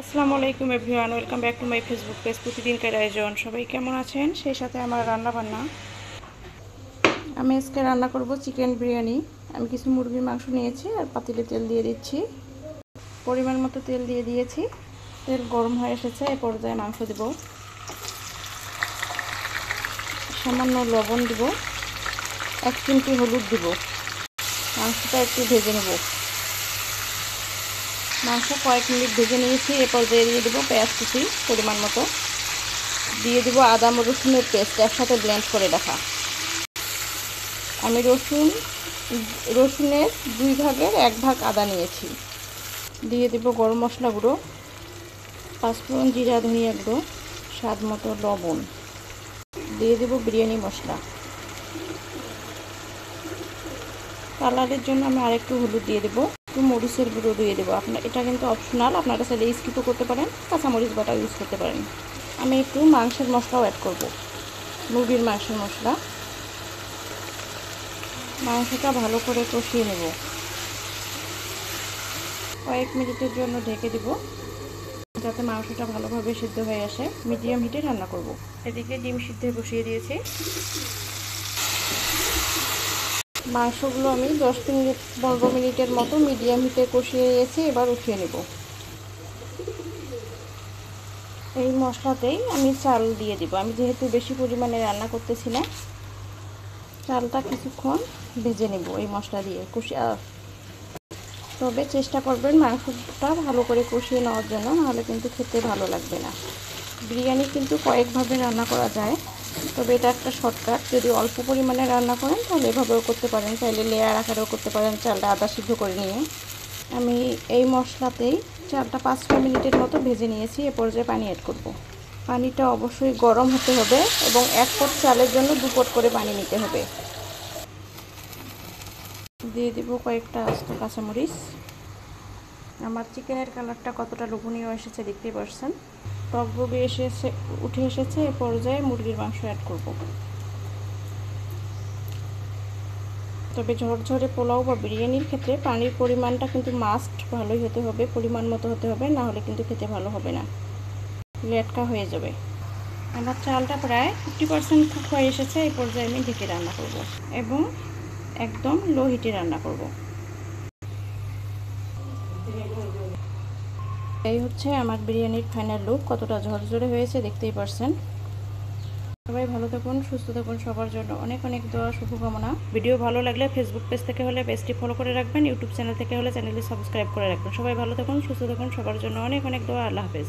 আসসালামু আলাইকুম everyone, welcome back to my Facebook page প্রতিদিনকার আয়োজন। সবাই কেমন আছেন? সেই সাথে আমার রান্না বান্না। আমি আজকে রান্না করব চিকেন বিরিয়ানি। আমি কিছু মুরগির মাংস নিয়েছি আর পাতিলে তেল দিয়ে দিচ্ছি। পরিমাণ মতো তেল দিয়ে দিয়েছি। তেল গরম হয়ে এসেছে, এই পর্যায়ে মাংস দেব। সামান্য লবণ দেব, 1 চিমটি হলুদ দেব। মাংসটা একটু ভেজে নেব। মাংস কয়েক মিনিট ভেজে নিয়েছি। এ পর্যায়ে দিয়ে দেবো পেঁয়াজ কুচি পরিমাণ মতো, দিয়ে দেবো আদা রসুনের পেস্ট একসাথে ব্লেন্ড করে রাখা। আমি রসুনের 2 ভাগের 1 ভাগ আদা নিয়েছি। দিয়ে দেবো গরম মশলা গুঁড়ো, 5 ফোড়ন, জিরা, ধনিয়া গুঁড়ো, স্বাদ মতো লবণ। দিয়ে দেবো বিরিয়ানি মশলা। কালারের জন্য আমি আরেকটু হলুদ দিয়ে দেবো, একটু মরিচের গুঁড়ো দিয়ে দেবো। এটা কিন্তু অপশনাল, আপনারা চাইলে স্কিপও করতে পারেন, কাঁচামরিচ বাটা ইউজ করতে পারেন। আমি একটু মাংসের মশলাও অ্যাড করব, মুরগির মাংসের মশলা। মাংসটা ভালো করে কষিয়ে নেব। কয়েক মিনিটের জন্য ঢেকে দেব, যাতে মাংসটা ভালোভাবে সিদ্ধ হয়ে আসে। মিডিয়াম হিটে রান্না করব। এদিকে ডিম সিদ্ধ বসিয়ে দিয়েছি। মাংসগুলো আমি 10-15 মিনিটের মতো মিডিয়াম হিটে কষিয়ে নিয়েছি। এবার উঠিয়ে নেব। এই মশলাতেই আমি চাল দিয়ে দিব। আমি যেহেতু বেশি পরিমাণে রান্না করতেছি না, চালটা কিছুক্ষণ ভেজে নেব এই মশলা দিয়ে কষিয়ে। তবে চেষ্টা করবেন মাংসটা ভালো করে কষিয়ে নেওয়ার জন্য, নাহলে কিন্তু খেতে ভালো লাগবে না। বিরিয়ানি কিন্তু কয়েকভাবে রান্না করা যায়, তবে এটা একটা শর্টকাট। যদি অল্প পরিমাণে রান্না করেন তাহলে এভাবেও করতে পারেন, চাইলে লেয়ার আকারেও করতে পারেন চালটা আদা সিদ্ধ করে নিয়ে। আমি এই মশলাতেই চালটা 5-6 মিনিটের মতো ভেজে নিয়েছি। এ পর্যায়ে পানি অ্যাড করব। পানিটা অবশ্যই গরম হতে হবে এবং 1 পট চালের জন্য 2 পট করে পানি নিতে হবে। দিয়ে দেব কয়েকটা আস্ত কাঁচামরিচ। আমার চিকেনের কালারটা কতটা লোভনীয় এসেছে দেখতেই পাচ্ছেন। টকবগে উঠে এসেছে। এ পর্যায়ে মুরগির মাংস অ্যাড করব। তবে ঝরঝরে পোলাও বা বিরিয়ানির ক্ষেত্রে পানির পরিমাণটা কিন্তু মাস্ট ভালোই হতে হবে, পরিমাণ মতো হতে হবে, না হলে কিন্তু খেতে ভালো হবে না, লেটকা হয়ে যাবে। আমার চালটা প্রায় 50% কুক হয়ে এসেছে। এই পর্যায়ে আমি ঢেকে রান্না করব এবং একদম লো হিটে রান্না করব। এই হচ্ছে আমার বিরিয়ানির ফাইনাল লুক। কতটা ঝরঝরে হয়েছে দেখতেই পারছেন। সবাই ভালো থাকুন, সুস্থ থাকুন। সবার জন্য অনেক অনেক দোয়া, শুভকামনা। ভিডিও ভালো লাগলে ফেসবুক পেজ থেকে হলে পেজটি ফলো করে রাখবেন, ইউটিউব চ্যানেল থেকে হলে চ্যানেলটি সাবস্ক্রাইব করে রাখবেন। সবাই ভালো থাকুন, সুস্থ থাকুন। সবার জন্য অনেক অনেক দোয়া। আল্লাহ হাফেজ।